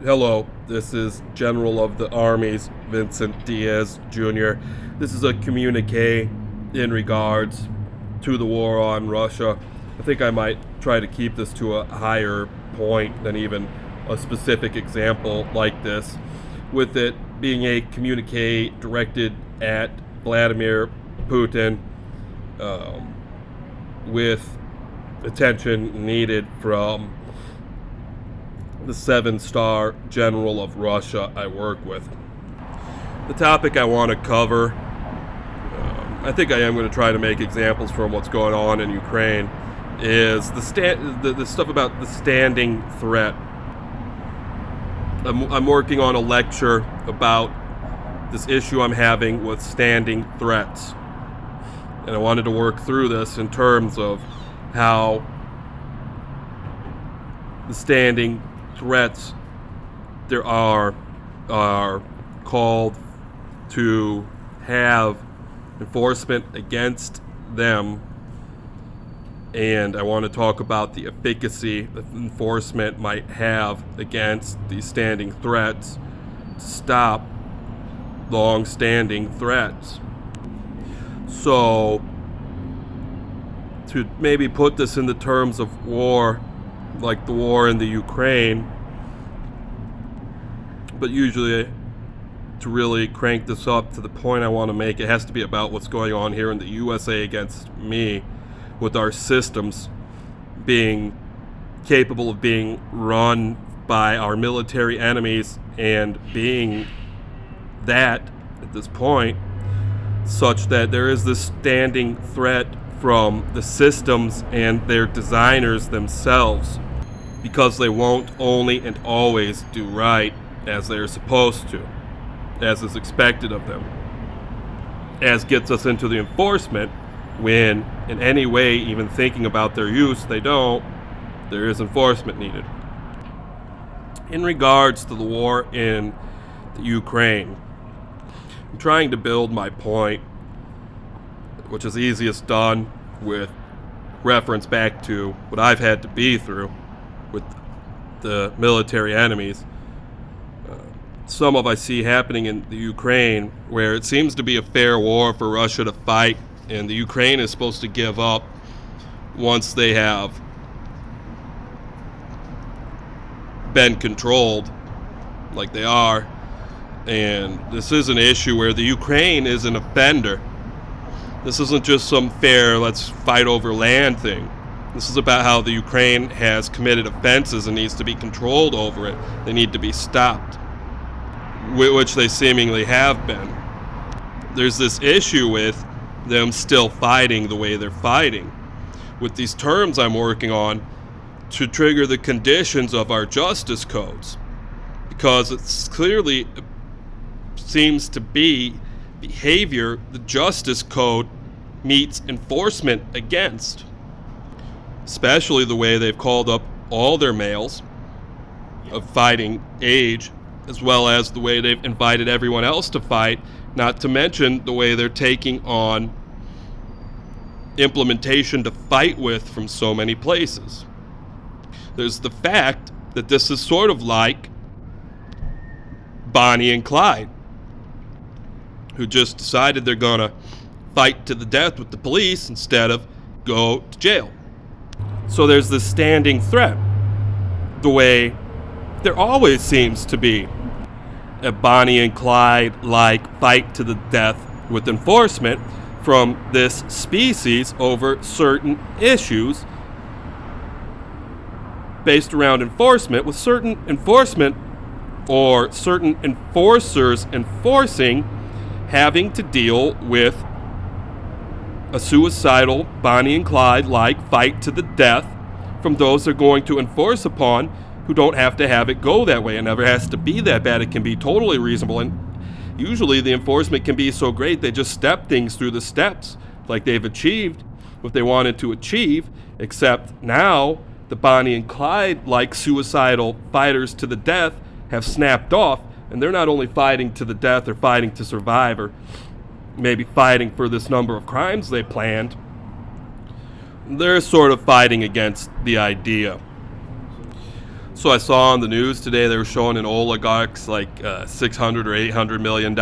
Hello, this is General of the Armies Vincent Diaz Jr. This is a communique in regards to the war on Russia. I think I might try to keep this to a higher point than even a specific example like this, with it being a communique directed at Vladimir Putin, with attention needed from the 7-star general of Russia I work with. The topic I want to cover, I think I am going to try to make examples from what's going on in Ukraine, is the stuff about the standing threat. I'm working on a lecture about this issue I'm having with standing threats. And I wanted to work through this in terms of how the standing threats there are called to have enforcement against them, and I want to talk about the efficacy that enforcement might have against these standing threats to stop long-standing threats. So, to maybe put this in the terms of war, like the war in the Ukraine, but usually to really crank this up to the point I want to make, it has to be about what's going on here in the USA against me, with our systems being capable of being run by our military enemies, and being that at this point such that there is this standing threat from the systems and their designers themselves, because they won't only and always do right as they're supposed to, as is expected of them. As gets us into the enforcement, when in any way even thinking about their use they don't, there is enforcement needed. In regards to the war in the Ukraine, I'm trying to build my point, which is easiest done with reference back to what I've had to be through with the military enemies. Some of I see happening in the Ukraine, where it seems to be a fair war for Russia to fight, and the Ukraine is supposed to give up once they have been controlled like they are. And this is an issue where the Ukraine is an offender. This isn't just some fair let's fight over land thing. This is about how the Ukraine has committed offenses and needs to be controlled over it. They need to be stopped, which they seemingly have been. There's this issue with them still fighting the way they're fighting, with these terms I'm working on to trigger the conditions of our justice codes, because it's clearly seems to be behavior the justice code meets enforcement against, especially the way they've called up all their males of fighting age, as well as the way they've invited everyone else to fight, not to mention the way they're taking on implementation to fight with from so many places. There's the fact that this is sort of like Bonnie and Clyde, who just decided they're gonna fight to the death with the police instead of go to jail. So there's this standing threat, the way there always seems to be a Bonnie and Clyde like fight to the death with enforcement from this species over certain issues based around enforcement, with certain enforcement or certain enforcers enforcing having to deal with a suicidal Bonnie and Clyde like fight to the death from those they're going to enforce upon, who don't have to have it go that way. It never has to be that bad. It can be totally reasonable, and usually the enforcement can be so great they just step things through the steps like they've achieved what they wanted to achieve, except now the Bonnie and Clyde like suicidal fighters to the death have snapped off, and they're not only fighting to the death or fighting to survive, or maybe fighting for this number of crimes they planned. They're sort of fighting against the idea. So I saw on the news today they were showing an oligarch's like $600 or $800 million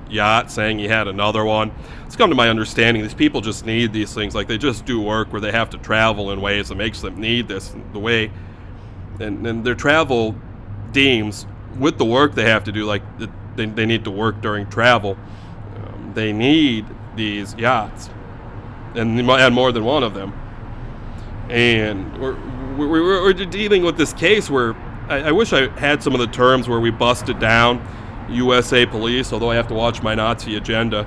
yacht, saying he had another one. It's come to my understanding these people just need these things. Like, they just do work where they have to travel in ways that makes them need this. The way, and their travel deems with the work they have to do, like they need to work during travel. They need these yachts, and they might have more than one of them. And we're dealing with this case where I wish I had some of the terms where we busted down USA police, although I have to watch my Nazi agenda,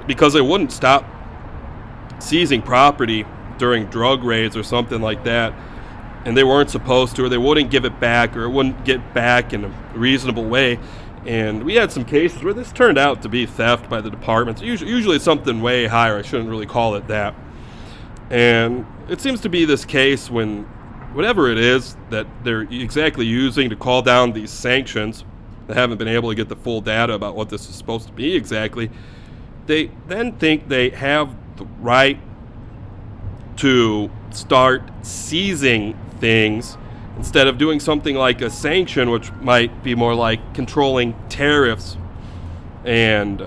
because they wouldn't stop seizing property during drug raids or something like that, and they weren't supposed to, or they wouldn't give it back, or it wouldn't get back in a reasonable way. And we had some cases where this turned out to be theft by the departments. Usually something way higher. I shouldn't really call it that. And it seems to be this case when whatever it is that they're exactly using to call down these sanctions, they haven't been able to get the full data about what this is supposed to be exactly, they then think they have the right to start seizing things instead of doing something like a sanction, which might be more like controlling tariffs and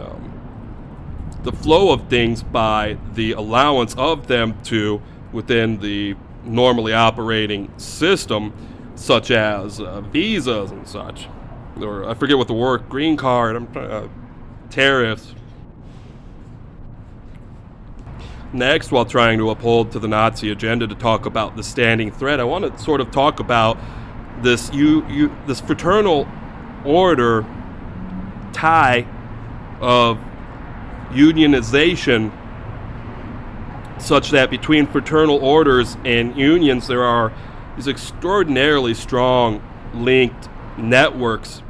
the flow of things by the allowance of them to within the normally operating system, such as visas and such, or I forget what the word, green card, tariffs. Next, while trying to uphold to the Nazi agenda to talk about the standing threat, I want to sort of talk about this this fraternal order tie of unionization, such that between fraternal orders and unions there are these extraordinarily strong linked networks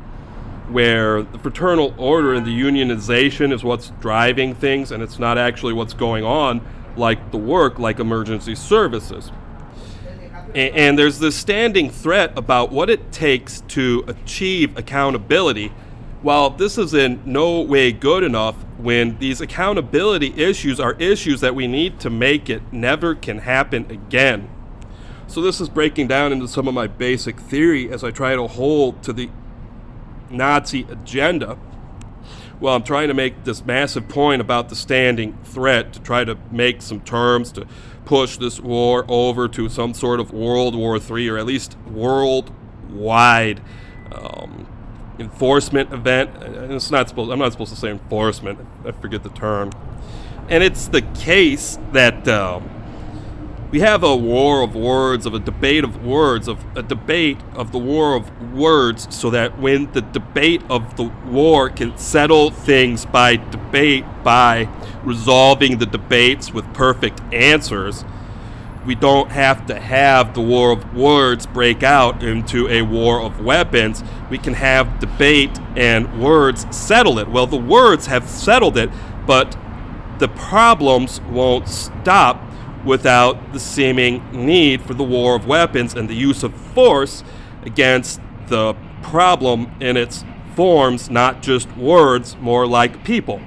where the fraternal order and the unionization is what's driving things, and it's not actually what's going on, like the work, like emergency services. And there's this standing threat about what it takes to achieve accountability. While this is in no way good enough, when these accountability issues are issues that we need to make it never can happen again. So this is breaking down into some of my basic theory as I try to hold to the Nazi agenda. Well, I'm trying to make this massive point about the standing threat, to try to make some terms to push this war over to some sort of World War III, or at least worldwide enforcement event. And I'm not supposed to say enforcement. I forget the term. And it's the case that we have a war of words, of a debate of words, of a debate of the war of words, so that when the debate of the war can settle things by debate, by resolving the debates with perfect answers, we don't have to have the war of words break out into a war of weapons. We can have debate and words settle it. Well, the words have settled it, but the problems won't stop without the seeming need for the war of weapons and the use of force against the problem in its forms, not just words, more like people.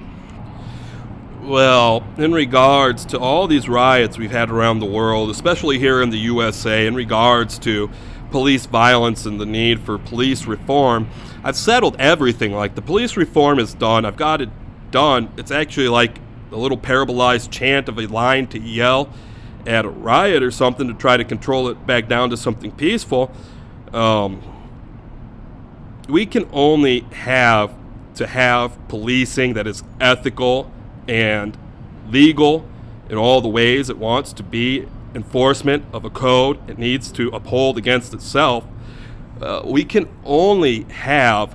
Well, in regards to all these riots we've had around the world, especially here in the USA, in regards to police violence and the need for police reform, I've settled everything. Like, the police reform is done. I've got it done. It's actually like a little parabolized chant of a line to yell at a riot or something to try to control it back down to something peaceful. We can only have policing that is ethical and legal in all the ways it wants to be. Enforcement of a code it needs to uphold against itself. We can only have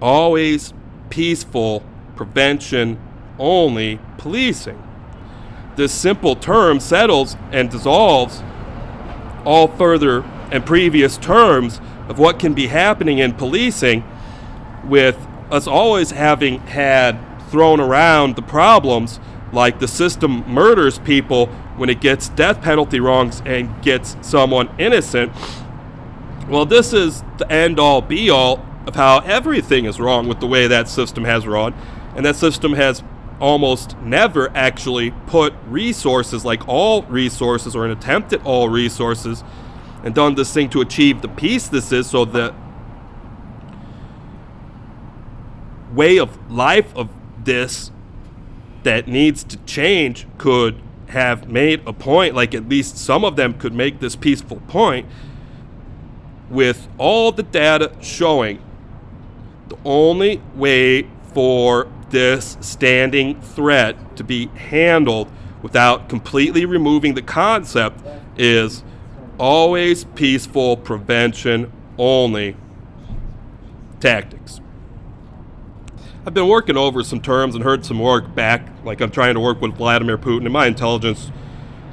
always peaceful, prevention only policing. This simple term settles and dissolves all further and previous terms of what can be happening in policing, with us always having had thrown around the problems like the system murders people when it gets death penalty wrongs and gets someone innocent. Well, this is the end-all be-all of how everything is wrong with the way that system has run, and that system has almost never actually put resources, like all resources or an attempt at all resources, and done this thing to achieve the peace this is. So the way of life of this that needs to change could have made a point, like at least some of them could make this peaceful point, with all the data showing the only way for this standing threat to be handled without completely removing the concept is always peaceful prevention only tactics. I've been working over some terms and heard some work back, like I'm trying to work with Vladimir Putin, and my intelligence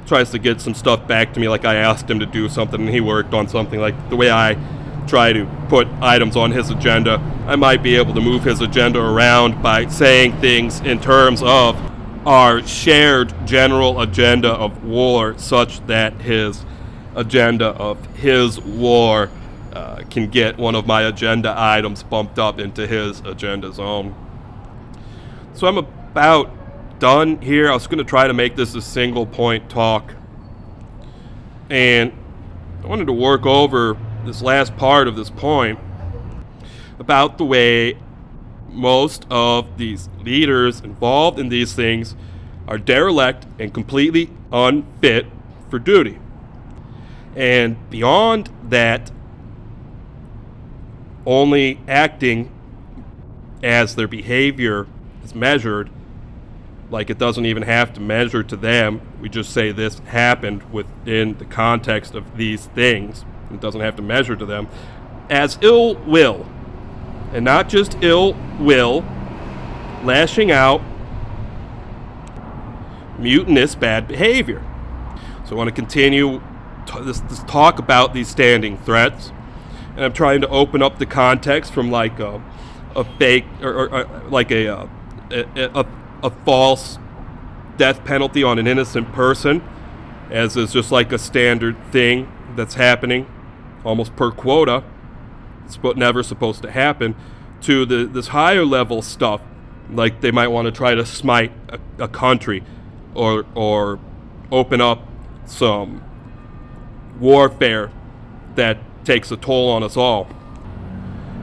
tries to get some stuff back to me, like I asked him to do something and he worked on something. Like the way I try to put items on his agenda, I might be able to move his agenda around by saying things in terms of our shared general agenda of war, such that his agenda of his war can get one of my agenda items bumped up into his agenda zone. So I'm about done here. I was going to try to make this a single point talk, and I wanted to work over this last part of this point about the way most of these leaders involved in these things are derelict and completely unfit for duty. And beyond that, only acting as their behavior is measured, like it doesn't even have to measure to them. We just say this happened within the context of these things. It doesn't have to measure to them as ill will, and not just ill will, lashing out, mutinous bad behavior. So I want to continue this talk about these standing threats, and I'm trying to open up the context from like a fake or like a false death penalty on an innocent person, as is just like a standard thing that's happening almost per quota. It's never supposed to happen, to this higher level stuff, like they might want to try to smite a country or open up some warfare that takes a toll on us all.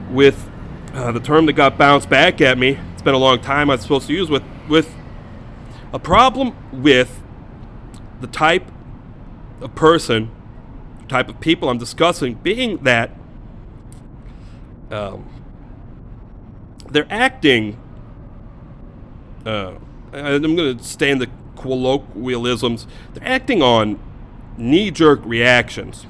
With the term that got bounced back at me, it's been a long time I was supposed to use, with a problem with the type of person, type of people I'm discussing, being that they're acting, I'm going to stay in the colloquialisms, they're acting on knee-jerk reactions.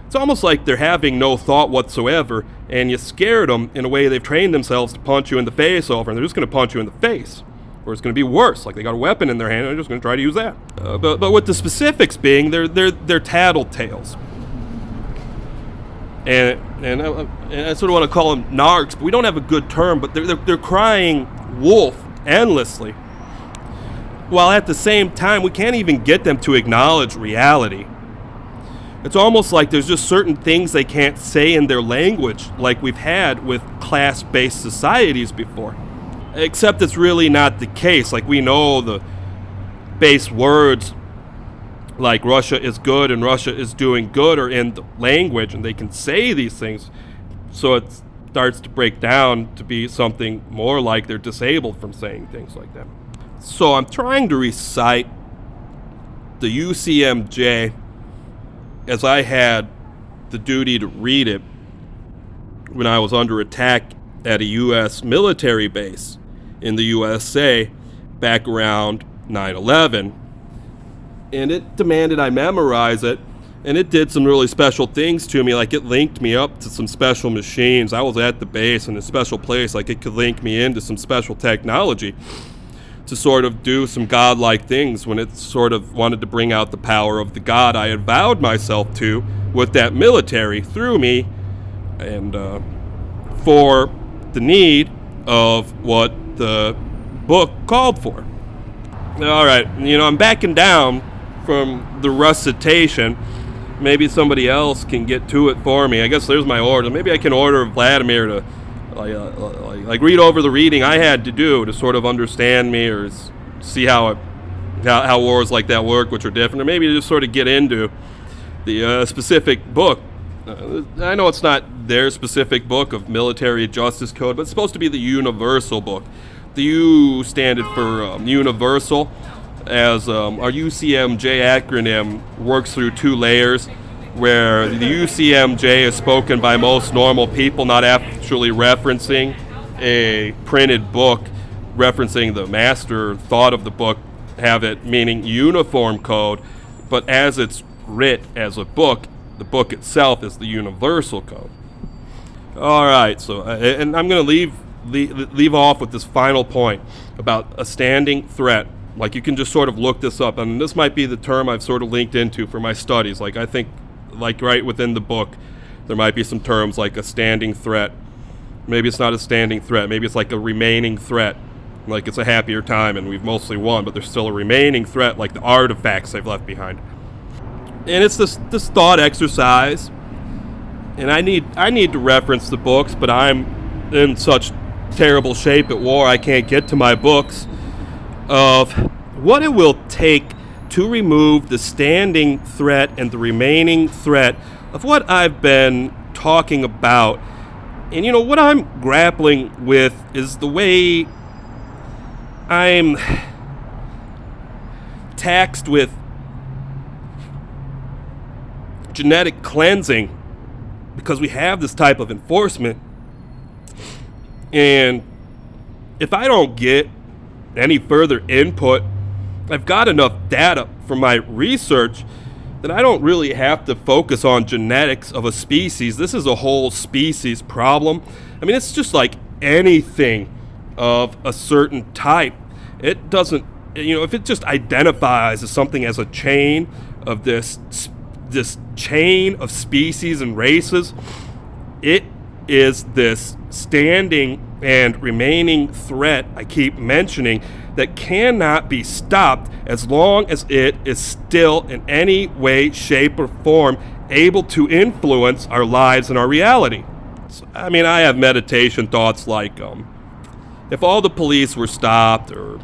It's almost like they're having no thought whatsoever, and you scared them in a way they've trained themselves to punch you in the face over, and they're just going to punch you in the face. Or it's going to be worse, like they got a weapon in their hand and they're just going to try to use that. But with the specifics being, they're tattletales. And I sort of want to call them narcs, but we don't have a good term, but they're crying wolf endlessly, while at the same time we can't even get them to acknowledge reality. It's almost like there's just certain things they can't say in their language, like we've had with class-based societies before. Except it's really not the case. Like, we know the base words like Russia is good and Russia is doing good are in the language, and they can say these things. So it starts to break down to be something more like they're disabled from saying things like that. So I'm trying to recite the UCMJ as I had the duty to read it when I was under attack at a U.S. military base in the USA back around 9/11. And it demanded I memorize it, and it did some really special things to me, like it linked me up to some special machines. I was at the base in a special place, like it could link me into some special technology to sort of do some godlike things when it sort of wanted to bring out the power of the God I had vowed myself to with that military through me, and for the need of what the book called for. All right, I'm backing down from the recitation. Maybe somebody else can get to it for me. I guess there's my order. Maybe I can order Vladimir to like read over the reading I had to do to sort of understand me or see how wars like that work, which are different, or maybe just sort of get into the specific book. I know it's not their specific book of military justice code, but it's supposed to be the universal book. The U standard for universal, as our UCMJ acronym works through two layers, where the UCMJ is spoken by most normal people, not actually referencing a printed book, referencing the master thought of the book, have it meaning uniform code, but as it's writ as a book, the book itself is the universal code. All right, so and I'm going to leave off with this final point about a standing threat. Like, you can just sort of look this up, and this might be the term I've sort of linked into for my studies. Like, I think, like, right within the book, there might be some terms like a standing threat. Maybe it's not a standing threat. Maybe it's like a remaining threat. Like, it's a happier time and we've mostly won, but there's still a remaining threat, like the artifacts they've left behind. And it's this thought exercise, and I need to reference the books, but I'm in such terrible shape at war I can't get to my books, of what it will take to remove the standing threat and the remaining threat of what I've been talking about. And what I'm grappling with is the way I'm taxed with genetic cleansing because we have this type of enforcement. And if I don't get any further input, I've got enough data from my research that I don't really have to focus on genetics of a species. This is a whole species problem. I mean, it's just like anything of a certain type. It doesn't, if it just identifies as something as a chain of this chain of species and races, it is this standing and remaining threat I keep mentioning that cannot be stopped as long as it is still in any way, shape, or form able to influence our lives and our reality. So, I mean, I have meditation thoughts like, if all the police were stopped, or,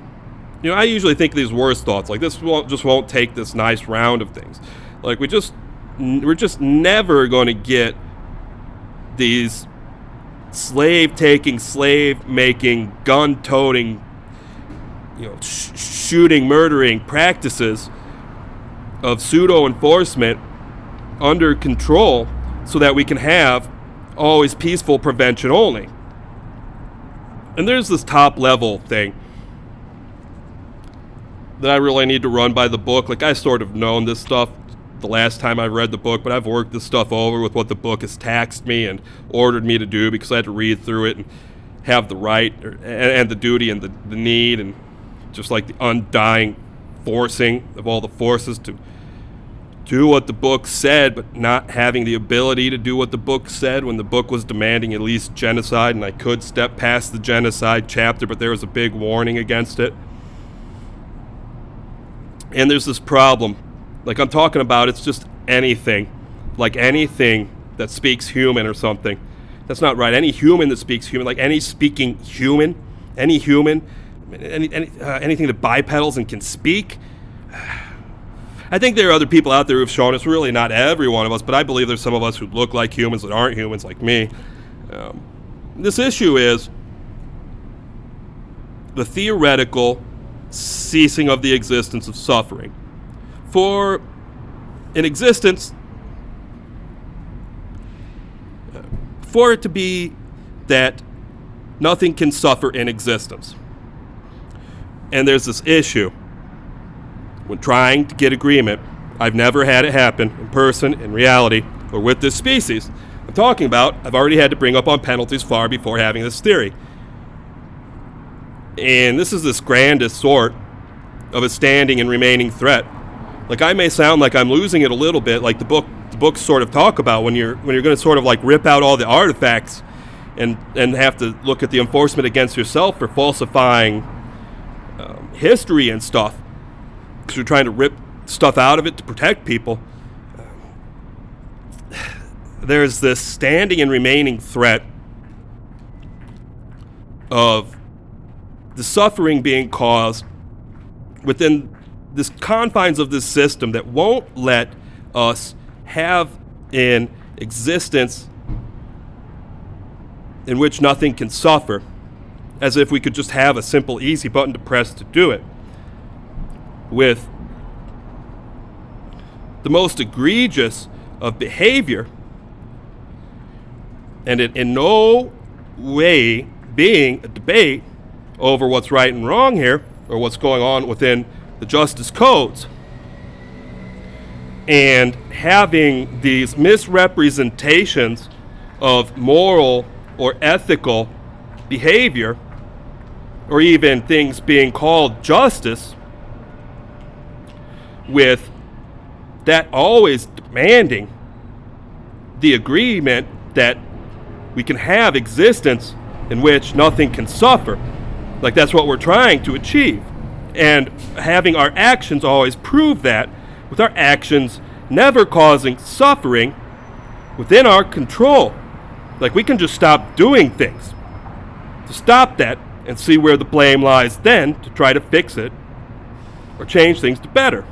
I usually think these worst thoughts, like this won't take this nice round of things. Like, we're just never going to get these slave-taking, slave-making, gun-toting, shooting, murdering practices of pseudo-enforcement under control so that we can have always peaceful prevention only. And there's this top-level thing that I really need to run by the book. Like, I sort of known this stuff the last time I read the book, but I've worked this stuff over with what the book has taxed me and ordered me to do, because I had to read through it and have the right and the duty and the need, and just like the undying forcing of all the forces to do what the book said, but not having the ability to do what the book said when the book was demanding at least genocide, and I could step past the genocide chapter, but there was a big warning against it. And there's this problem. Like I'm talking about, it's just anything. Like anything that speaks human or something. That's not right. Any human that speaks human, like any speaking human, anything that bipedals and can speak. I think there are other people out there who've shown it's really not every one of us, but I believe there's some of us who look like humans that aren't humans, like me. This issue is the theoretical ceasing of the existence of suffering. For an existence, for it to be that nothing can suffer in existence. And there's this issue. When trying to get agreement, I've never had it happen in person, in reality, or with this species I'm talking about. I've already had to bring up on penalties far before having this theory. And this is this grandest sort of a standing and remaining threat. Like, I may sound like I'm losing it a little bit, like the books sort of talk about when you're going to sort of like rip out all the artifacts and have to look at the enforcement against yourself for falsifying history and stuff, because you're trying to rip stuff out of it to protect people. There's this standing and remaining threat of the suffering being caused within the confines of this system that won't let us have an existence in which nothing can suffer, as if we could just have a simple, easy button to press to do it. With the most egregious of behavior, and it in no way being a debate over what's right and wrong here, or what's going on within the justice codes, and having these misrepresentations of moral or ethical behavior, or even things being called justice, with that always demanding the agreement that we can have existence in which nothing can suffer. Like, that's what we're trying to achieve. And having our actions always prove that, with our actions never causing suffering within our control. Like, we can just stop doing things to stop that and see where the blame lies then to try to fix it or change things to better.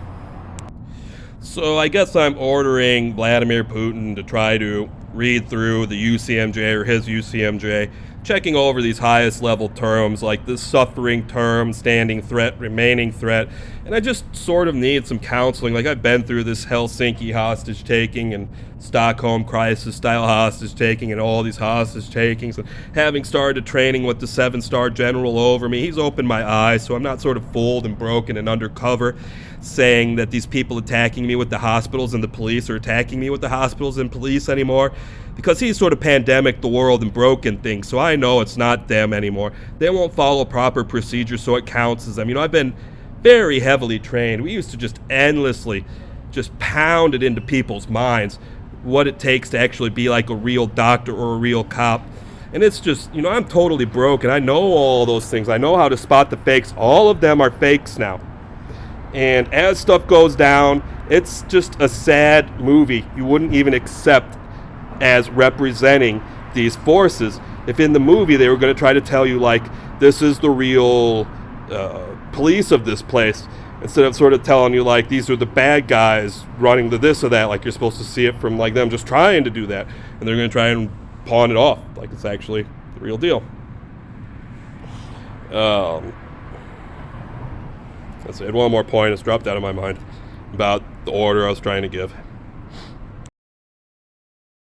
So I guess I'm ordering Vladimir Putin to try to read through the UCMJ or his UCMJ, checking over these highest level terms like the suffering term, standing threat, remaining threat. And I just sort of need some counseling. Like, I've been through this Helsinki hostage taking and Stockholm crisis style hostage taking and all these hostage takings, and having started training with the 7-star general over me, he's opened my eyes, so I'm not sort of fooled and broken and undercover saying that these people attacking me with the hospitals and the police are attacking me with the hospitals and police anymore, because he's sort of pandemic the world and broken things. So I know it's not them anymore. They won't follow proper procedures, so it counts as them. You know, I've been very heavily trained. We used to just endlessly just pound it into people's minds what it takes to actually be like a real doctor or a real cop. And it's just, you know, I'm totally broken. I know all those things. I know how to spot the fakes. All of them are fakes now. And as stuff goes down, it's just a sad movie you wouldn't even accept as representing these forces if in the movie they were going to try to tell you, like, this is the real police of this place, instead of sort of telling you, like, these are the bad guys running the this or that, like you're supposed to see it from, like, them just trying to do that, and they're going to try and pawn it off like it's actually the real deal. Let's see, I had one more point. It's dropped out of my mind about the order I was trying to give.